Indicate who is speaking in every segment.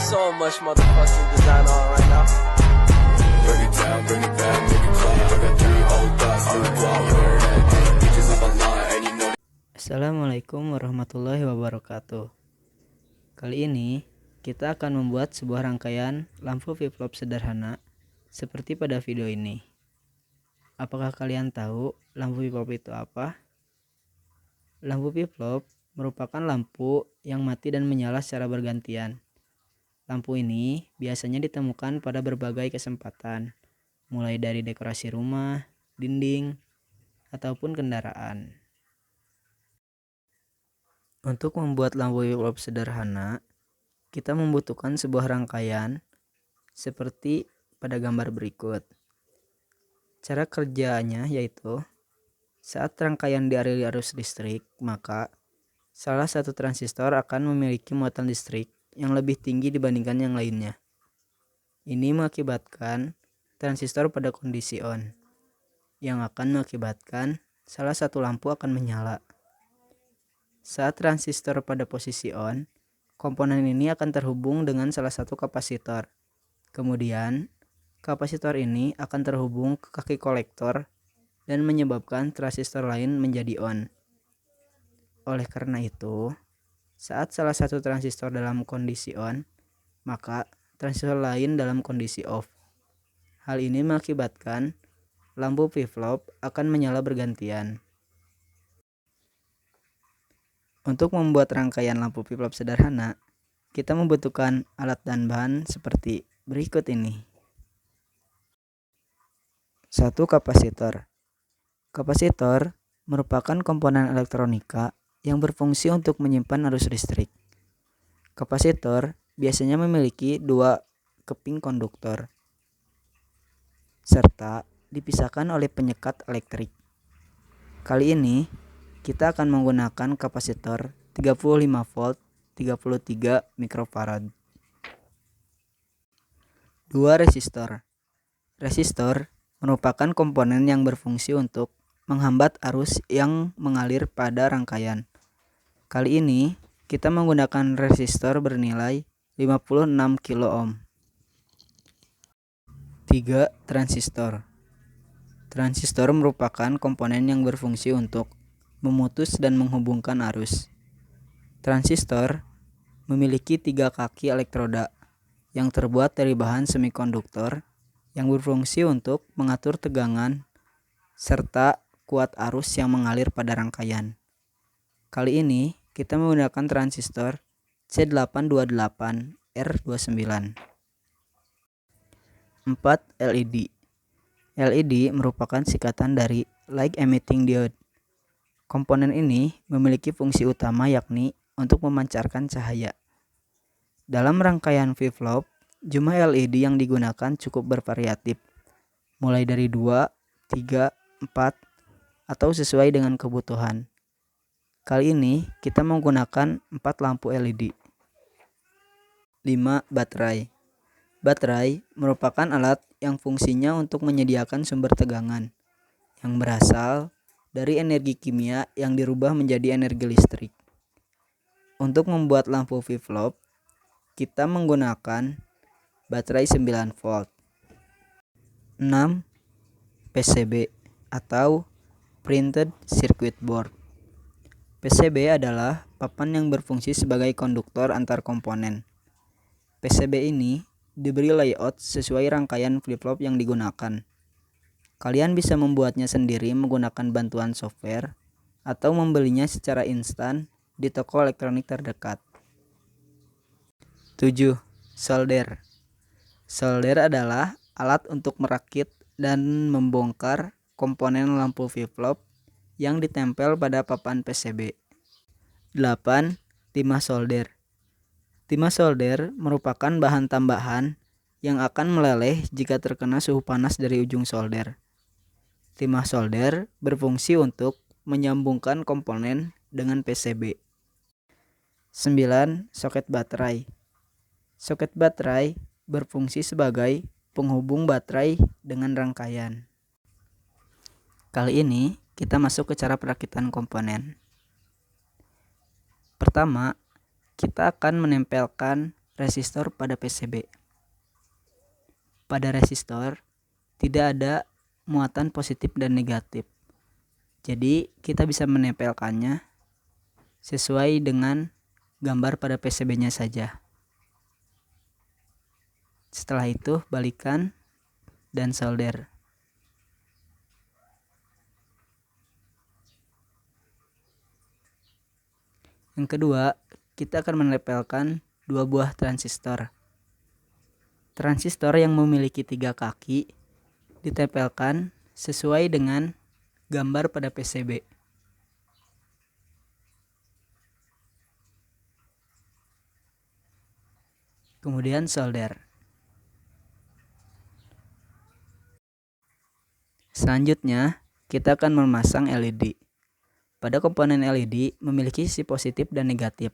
Speaker 1: so much motherfucking design on right now.
Speaker 2: Bring it down, bring it back, make it clap. I got 3 old thoughts, do it while we're at it. Bitches up online, and you know.
Speaker 3: Assalamualaikum warahmatullahi wabarakatuh. Kali ini kita akan membuat sebuah rangkaian lampu flip-flop sederhana seperti pada video ini. Apakah kalian tahu lampu flip-flop itu apa? Lampu flip-flop merupakan lampu yang mati dan menyala secara bergantian. Lampu ini biasanya ditemukan pada berbagai kesempatan, mulai dari dekorasi rumah, dinding, ataupun kendaraan. Untuk membuat lampu flip-flop sederhana, kita membutuhkan sebuah rangkaian seperti pada gambar berikut. Cara kerjanya yaitu, saat rangkaian dialiri arus listrik, maka salah satu transistor akan memiliki muatan listrik yang lebih tinggi dibandingkan yang lainnya. Ini mengakibatkan transistor pada kondisi on, yang akan mengakibatkan salah satu lampu akan menyala. Saat transistor pada posisi on, komponen ini akan terhubung dengan salah satu kapasitor. Kemudian, kapasitor ini akan terhubung ke kaki kolektor dan menyebabkan transistor lain menjadi on. Oleh karena itu, saat salah satu transistor dalam kondisi on, maka transistor lain dalam kondisi off. Hal ini mengakibatkan lampu flip-flop akan menyala bergantian. Untuk membuat rangkaian lampu flip-flop sederhana, kita membutuhkan alat dan bahan seperti berikut ini. 1. Kapasitor. Kapasitor merupakan komponen elektronika yang berfungsi untuk menyimpan arus listrik. Kapasitor biasanya memiliki 2 keping konduktor, serta dipisahkan oleh penyekat elektrik. Kali ini, kita akan menggunakan kapasitor 35 volt 33 mikrofarad. 2. Resistor. Resistor merupakan komponen yang berfungsi untuk menghambat arus yang mengalir pada rangkaian. Kali ini, kita menggunakan resistor bernilai 56 kilo ohm. 3. Transistor. Transistor merupakan komponen yang berfungsi untuk memutus dan menghubungkan arus. Transistor memiliki 3 kaki elektroda yang terbuat dari bahan semikonduktor yang berfungsi untuk mengatur tegangan serta kuat arus yang mengalir pada rangkaian. Kali ini kita menggunakan transistor C828R29. 4. LED. LED merupakan singkatan dari Light Emitting Diode. Komponen ini memiliki fungsi utama yakni untuk memancarkan cahaya. Dalam rangkaian flip-flop, jumlah LED yang digunakan cukup bervariatif, mulai dari 2, 3, 4, atau sesuai dengan kebutuhan. Kali ini kita menggunakan 4 lampu LED. 5. Baterai. Baterai merupakan alat yang fungsinya untuk menyediakan sumber tegangan yang berasal dari energi kimia yang dirubah menjadi energi listrik. Untuk membuat lampu flip-flop, kita menggunakan baterai 9 volt. 6. PCB atau Printed Circuit Board. PCB adalah papan yang berfungsi sebagai konduktor antar komponen. PCB ini diberi layout sesuai rangkaian flip-flop yang digunakan. Kalian bisa membuatnya sendiri menggunakan bantuan software atau membelinya secara instan di toko elektronik terdekat. 7. Solder. Solder adalah alat untuk merakit dan membongkar komponen lampu flip-flop yang ditempel pada papan PCB. 8. Timah solder. Timah solder merupakan bahan tambahan yang akan meleleh jika terkena suhu panas dari ujung solder. Timah solder berfungsi untuk menyambungkan komponen dengan PCB. 9. Soket baterai. Soket baterai berfungsi sebagai penghubung baterai dengan rangkaian. Kali ini kita masuk ke cara perakitan komponen. Pertama, kita akan menempelkan resistor pada PCB. Pada resistor tidak ada muatan positif dan negatif. Jadi kita bisa menempelkannya sesuai dengan gambar pada PCB-nya saja. Setelah itu balikan dan solder. Yang kedua, kita akan menempelkan 2 buah transistor. Transistor yang memiliki 3 kaki ditempelkan sesuai dengan gambar pada PCB. Kemudian solder. Selanjutnya, kita akan memasang LED. Pada komponen LED memiliki sisi positif dan negatif.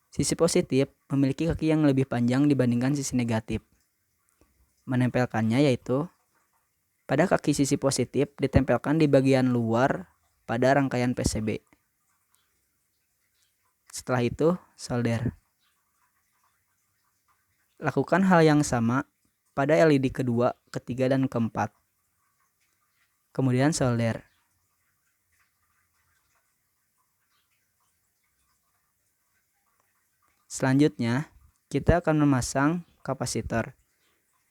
Speaker 3: Sisi positif memiliki kaki yang lebih panjang dibandingkan sisi negatif. Menempelkannya yaitu pada kaki sisi positif ditempelkan di bagian luar pada rangkaian PCB. Setelah itu solder. Lakukan hal yang sama pada LED kedua, ketiga, dan keempat. Kemudian solder. Selanjutnya, kita akan memasang kapasitor.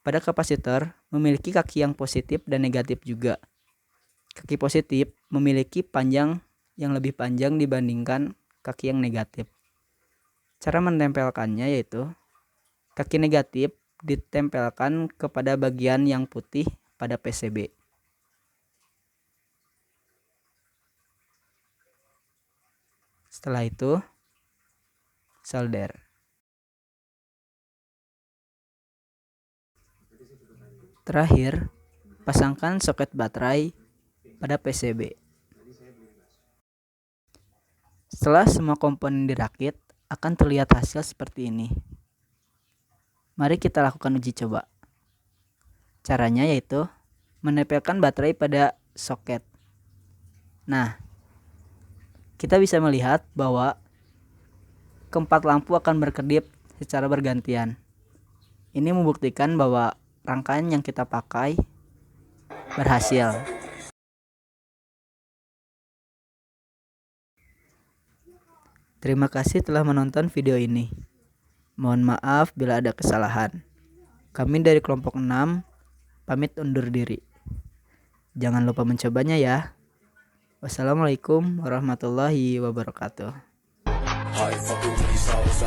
Speaker 3: Pada kapasitor memiliki kaki yang positif dan negatif juga. Kaki positif memiliki panjang yang lebih panjang dibandingkan kaki yang negatif. Cara menempelkannya yaitu kaki negatif ditempelkan kepada bagian yang putih pada PCB. Setelah itu solder. Terakhir, pasangkan soket baterai pada PCB. Setelah semua komponen dirakit, akan terlihat hasil seperti ini. Mari kita lakukan uji coba. Caranya yaitu menempelkan baterai pada soket. Nah, kita bisa melihat bahwa keempat lampu akan berkedip secara bergantian. Ini membuktikan bahwa rangkaian yang kita pakai berhasil. Terima kasih telah menonton video ini. Mohon maaf bila ada kesalahan. Kami dari kelompok 6 pamit undur diri. Jangan lupa mencobanya ya. Wassalamualaikum warahmatullahi wabarakatuh.
Speaker 2: How you fucking with these hoes?